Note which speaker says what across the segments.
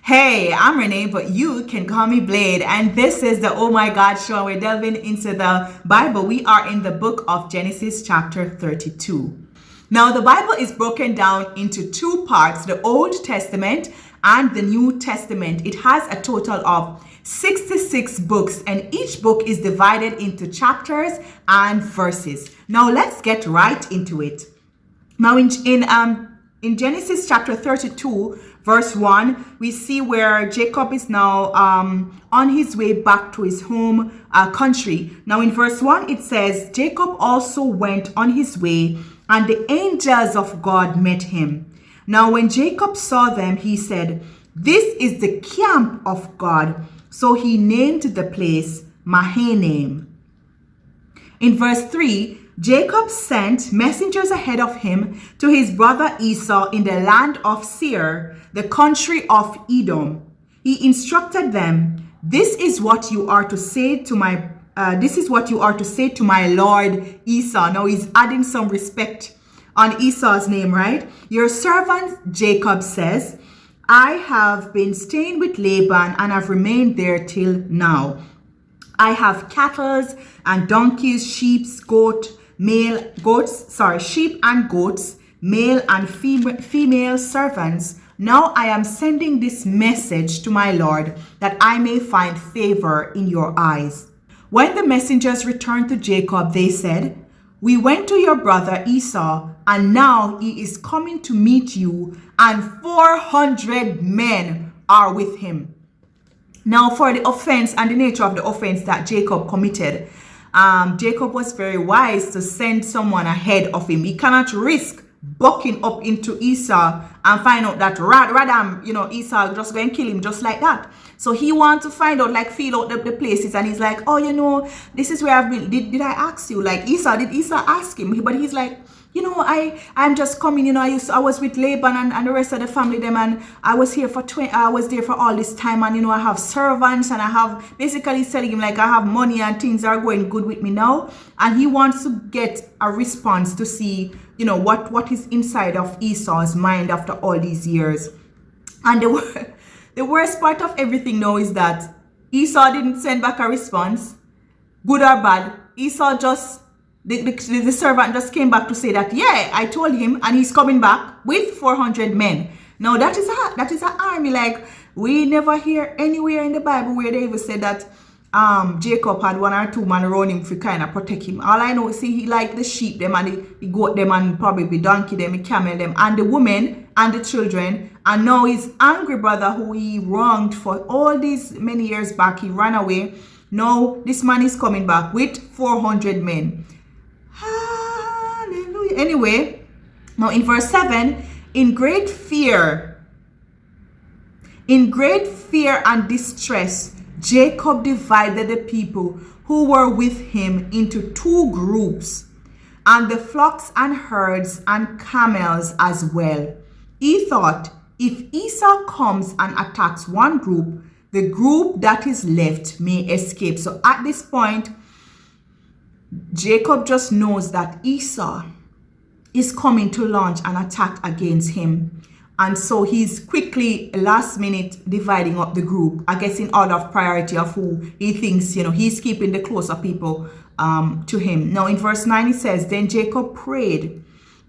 Speaker 1: Hey, I'm Renee, but you can call me Blade. And this is the Oh My God show. We're delving into the Bible. We are in the book of Genesis, chapter 32. Now, the Bible is broken down into two parts, the Old Testament and the New Testament. It has a total of 66 books, and each book is divided into chapters and verses. Now, let's get right into it. Now, in Genesis chapter 32, verse 1, we see where Jacob is now on his way back to his home country. Now, in verse 1, it says, Jacob also went on his way, and the angels of God met him. Now, when Jacob saw them, he said, "This is the camp of God." So he named the place Mahanaim. In verse 3, Jacob sent messengers ahead of him to his brother Esau in the land of Seir, the country of Edom. He instructed them, "This is what you are to say to my lord Esau." Now he's adding some respect on Esau's name, right? "Your servant Jacob says, I have been staying with Laban and have remained there till now. I have cattle and donkeys, sheep and goats, male and female servants. Now I am sending this message to my Lord, that I may find favor in your eyes." When the messengers returned to Jacob, they said, "We went to your brother Esau, and now he is coming to meet you, and 400 men are with him." Now, for the offense and the nature of the offense that Jacob committed, Jacob was very wise to send someone ahead of him. He cannot risk bucking up into Esau and find out that Radam, Esau just going to kill him just like that. So he wants to find out, feel out the places, and he's like, "Oh, this is where I've been. Did I ask you?" Did Esau ask him? But he's like, I'm just coming, I was with Laban and the rest of the family them, and I was here I was there for all this time, and I have servants, and I have, basically he's telling him I have money and things are going good with me now, and he wants to get a response to see, what is inside of Esau's mind after all these years. And the worst part of everything now is that Esau didn't send back a response, good or bad. Esau just, the servant just came back to say that, yeah, I told him, and he's coming back with 400 men. Now that is an army. We never hear anywhere in the Bible where they even said that Jacob had one or two men around him to kind of protect him. All I know is he liked the sheep them, and the goat them, and probably the donkey them, the camel them, and the women and the children. And now his angry brother, who he wronged for all these many years back, he ran away. Now this man is coming back with 400 men. Hallelujah. Anyway, now in verse 7, in great fear and distress, Jacob divided the people who were with him into two groups, and the flocks and herds and camels as well. He thought, if Esau comes and attacks one group, the group that is left may escape. So at this point, Jacob just knows that Esau is coming to launch an attack against him. And so he's quickly, last minute, dividing up the group, I guess in order of priority of who he thinks, he's keeping the closer people to him. Now in verse 9 it says, "Then Jacob prayed,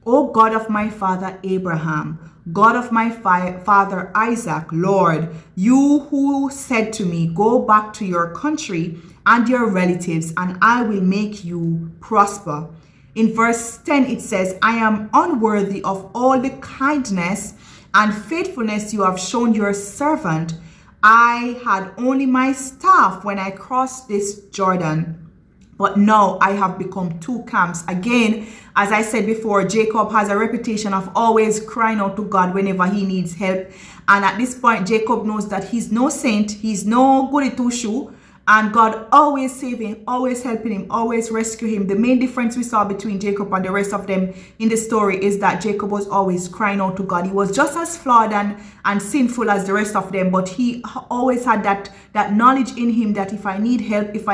Speaker 1: O God of my father Abraham, God of my father Isaac, Lord, you who said to me, go back to your country and your relatives, and I will make you prosper." In verse 10 it says, "I am unworthy of all the kindness and faithfulness you have shown your servant. I had only my staff when I crossed this Jordan, but now I have become two camps." Again, as I said before, Jacob has a reputation of always crying out to God whenever he needs help. And at this point, Jacob knows that he's no saint, he's no goody two-shoe, and God always saving him, always helping him, always rescue him. The main difference we saw between Jacob and the rest of them in the story is that Jacob was always crying out to God. He was just as flawed and sinful as the rest of them, but he always had that knowledge in him that if I need help, if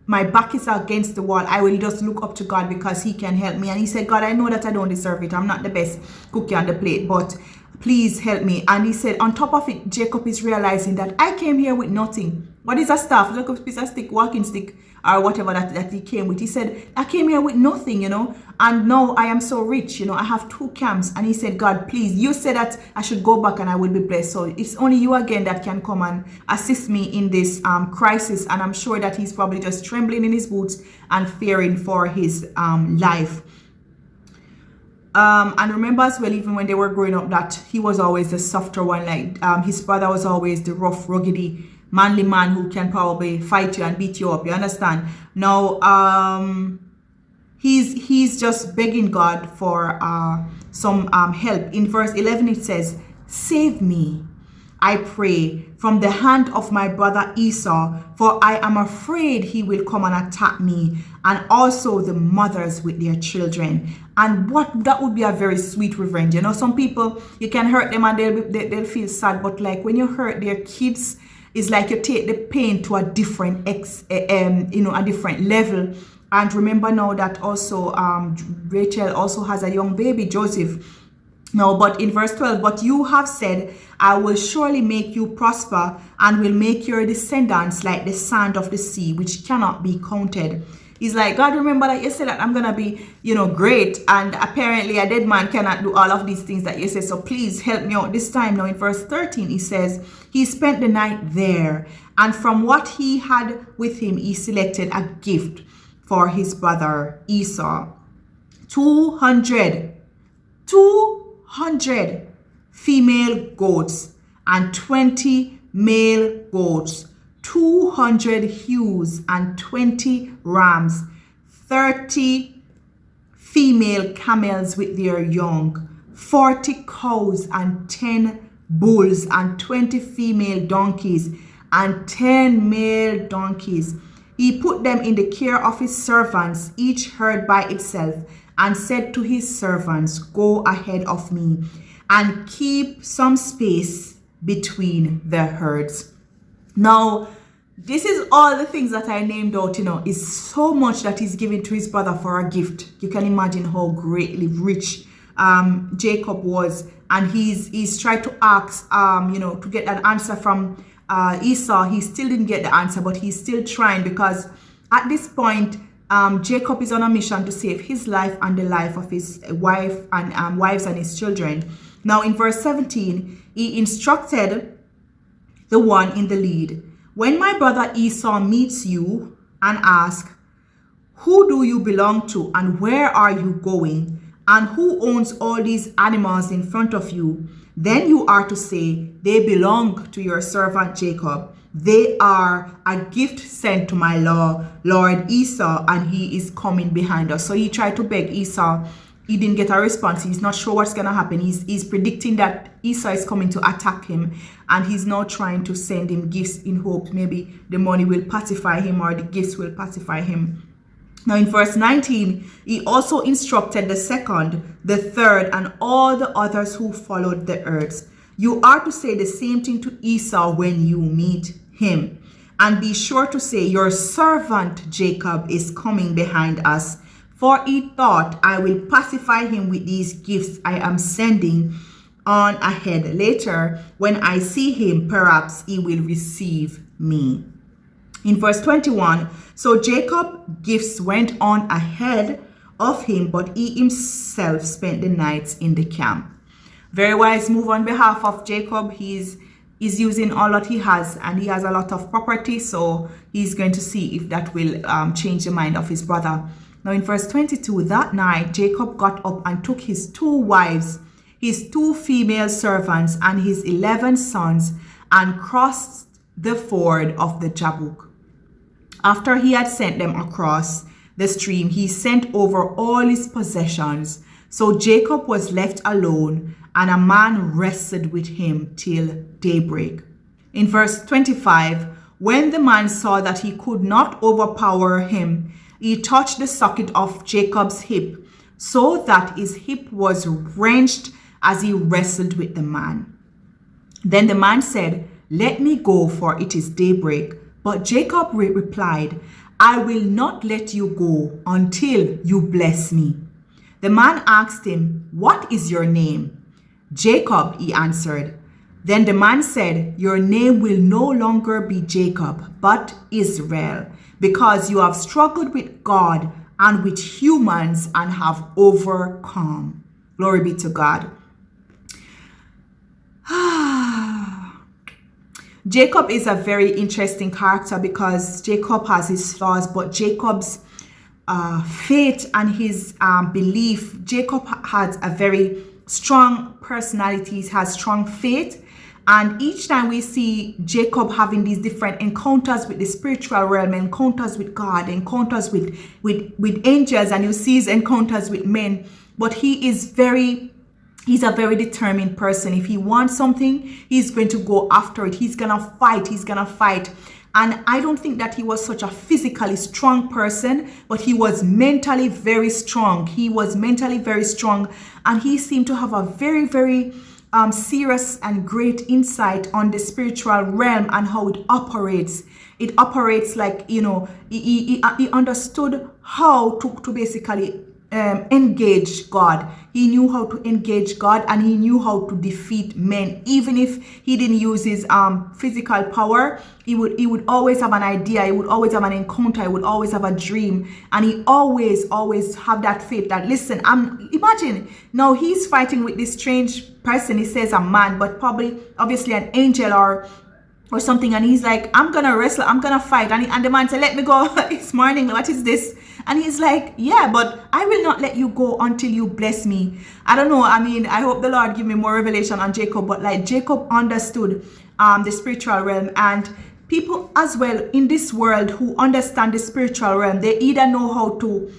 Speaker 1: my back is against the wall, I will just look up to God because he can help me. And he said, "God, I know that I don't deserve it. I'm not the best cookie on the plate, but please help me. And he said, on top of it, Jacob is realizing that I came here with nothing. What is a staff? Look, a piece of stick, walking stick, or whatever that he came with. He said, I came here with nothing, and now I am so rich, I have 2 camps. And he said, God, please, you said that I should go back and I will be blessed. So it's only you again that can come and assist me in this crisis. And I'm sure that he's probably just trembling in his boots and fearing for his life. And remember as well, even when they were growing up, that he was always the softer one. Like his brother was always the rough, ruggedy, manly man who can probably fight you and beat you up. You understand? Now, he's just begging God for some help. In verse 11, it says, "Save me, I pray, from the hand of my brother Esau, for I am afraid he will come and attack me, and also the mothers with their children." And that would be a very sweet revenge. Some people, you can hurt them and they'll feel sad, but like when you hurt their kids, it's like you take the pain to a different a different level. And remember now that also Rachel also has a young baby, Joseph. No, but in verse 12, "But you have said, I will surely make you prosper and will make your descendants like the sand of the sea, which cannot be counted." He's like, God, remember that you said that I'm going to be, great. And apparently a dead man cannot do all of these things that you said. So please help me out this time. Now in verse 13, he says, "He spent the night there. And from what he had with him, he selected a gift for his brother Esau. 200 female goats and 20 male goats, 200 ewes and 20 rams, 30 female camels with their young, 40 cows and 10 bulls and 20 female donkeys and 10 male donkeys. He put them in the care of his servants, each herd by itself, and said to his servants, Go ahead of me and keep some space between the herds." Now, this is all the things that I named out, is so much that he's giving to his brother for a gift. You can imagine how greatly rich Jacob was. And he's tried to ask, to get an answer from Esau. He still didn't get the answer, but he's still trying, because at this point, Jacob is on a mission to save his life and the life of his wife and wives and his children. Now in verse 17, he instructed the one in the lead, "When my brother Esau meets you and asks, 'Who do you belong to and where are you going? And who owns all these animals in front of you?' then you are to say, 'They belong to your servant Jacob. They are a gift sent to my Lord Esau, and he is coming behind us.'" So he tried to beg Esau. He didn't get a response. He's not sure what's going to happen. He's predicting that Esau is coming to attack him, and he's now trying to send him gifts in hope maybe the money will pacify him or the gifts will pacify him. Now in verse 19, he also instructed the second, the third, and all the others who followed the herds, "You are to say the same thing to Esau when you meet him. And be sure to say, 'Your servant Jacob is coming behind us. For he thought, I will pacify him with these gifts I am sending on ahead. Later, when I see him, perhaps he will receive me.'" In verse 21, "So Jacob's gifts went on ahead of him, but he himself spent the nights in the camp." Very wise move on behalf of Jacob. He's using all that he has, and he has a lot of property, so he's going to see if that will change the mind of his brother. Now in verse 22, "That night Jacob got up and took his 2 wives, his 2 female servants, and his 11 sons, and crossed the ford of the Jabbok. After he had sent them across the stream, he sent over all his possessions. So Jacob was left alone, and a man rested with him till daybreak." In verse 25, "When the man saw that he could not overpower him, he touched the socket of Jacob's hip, so that his hip was wrenched as he wrestled with the man. Then the man said, 'Let me go, for it is daybreak.' But Jacob replied, 'I will not let you go until you bless me.' The man asked him, 'What is your name?' Jacob, he answered. Then the man said, your name will no longer be Jacob, but Israel, because you have struggled with God and with humans and have overcome. Glory be to God. Jacob is a very interesting character because Jacob has his flaws, but Jacob's faith and his belief, Jacob has a very strong personality, he has strong faith. And each time we see Jacob having these different encounters with the spiritual realm, encounters with God, encounters with angels, and you see his encounters with men, but he's a very determined person. If he wants something, he's going to go after it. He's gonna fight. And I don't think that he was such a physically strong person, but he was mentally very strong. And he seemed to have a very, very serious and great insight on the spiritual realm and how it operates. It operates like, he understood how to basically engage God. He knew how to engage God, and he knew how to defeat men. Even if he didn't use his physical power, he would always have an idea, he would always have an encounter, he would always have a dream, and he always have that faith that, listen, imagine now he's fighting with this strange person. He says a man, but probably obviously an angel or something, and he's like, I'm gonna wrestle, I'm gonna fight, and the man said, let me go. It's morning, what is this? And he's like, yeah, but I will not let you go until you bless me. I don't know, I hope the Lord give me more revelation on Jacob, but like Jacob understood the spiritual realm. And people as well in this world who understand the spiritual realm, they either know how to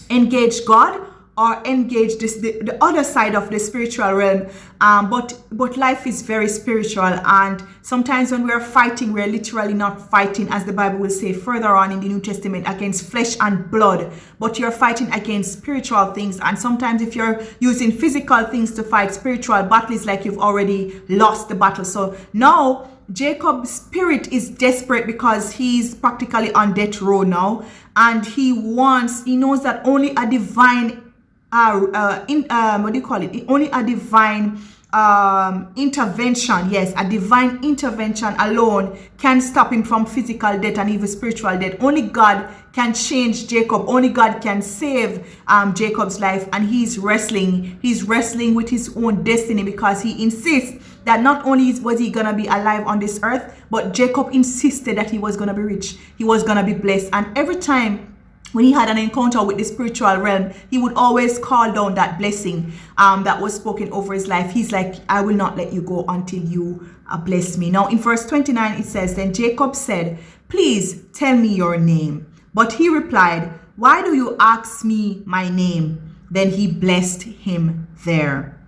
Speaker 1: engage God or engage the other side of the spiritual realm. But life is very spiritual, and sometimes when we're fighting, we're literally not fighting, as the Bible will say further on in the New Testament, against flesh and blood, but you're fighting against spiritual things. And sometimes if you're using physical things to fight spiritual battles, like you've already lost the battle. So now Jacob's spirit is desperate because he's practically on death row now, and he knows that only a divine only a divine intervention, yes, a divine intervention alone can stop him from physical death and even spiritual death. Only God can change Jacob. Only God can save Jacob's life, and he's wrestling with his own destiny, because he insists that not only was he gonna be alive on this earth, but Jacob insisted that he was gonna be rich, he was gonna be blessed. And every time when he had an encounter with the spiritual realm, he would always call down that blessing that was spoken over his life. He's like, I will not let you go until you bless me. Now in verse 29 it says, then Jacob said, please tell me your name. But he replied, why do you ask me my name? Then he blessed him there.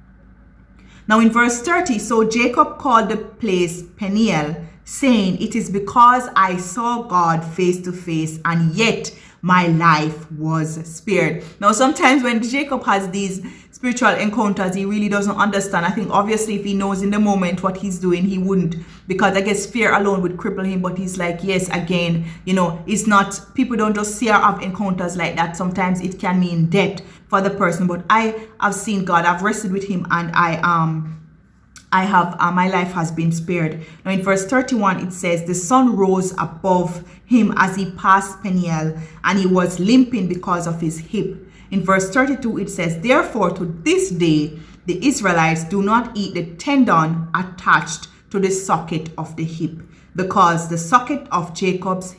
Speaker 1: Now in verse 30, so Jacob called the place Peniel, saying, it is because I saw God face to face, and yet my life was spared. Now sometimes when Jacob has these spiritual encounters, he really doesn't understand. I think obviously if he knows in the moment what he's doing, he wouldn't, because I guess fear alone would cripple him. But he's like, yes, again, it's not, people don't just see or have encounters like that. Sometimes it can mean death for the person, but I have seen God, I've wrestled with him, and I have my life has been spared. Now in verse 31 it says, the sun rose above him as he passed Peniel, and he was limping because of his hip. In verse 32 it says, therefore to this day the Israelites do not eat the tendon attached to the socket of the hip, because the socket of Jacob's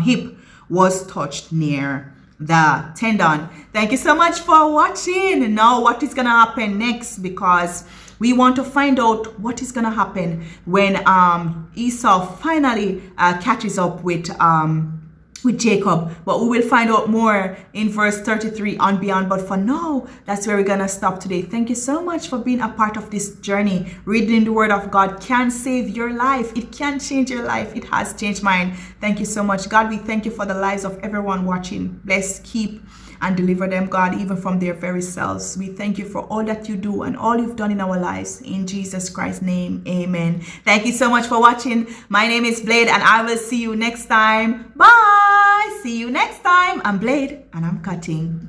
Speaker 1: hip was touched near the tendon. Thank you so much for watching. Now what is gonna happen next, because we want to find out what is going to happen when Esau finally catches up with Jacob. But we will find out more in verse 33 on beyond. But for now, that's where we're going to stop today. Thank you so much for being a part of this journey. Reading the Word of God can save your life. It can change your life. It has changed mine. Thank you so much. God, we thank you for the lives of everyone watching. Bless, keep, and deliver them, God, even from their very selves. We thank you for all that you do and all you've done in our lives. In Jesus Christ's name, amen. Thank you so much for watching. My name is Blade, and I will see you next time. Bye. See you next time. I'm Blade, and I'm cutting.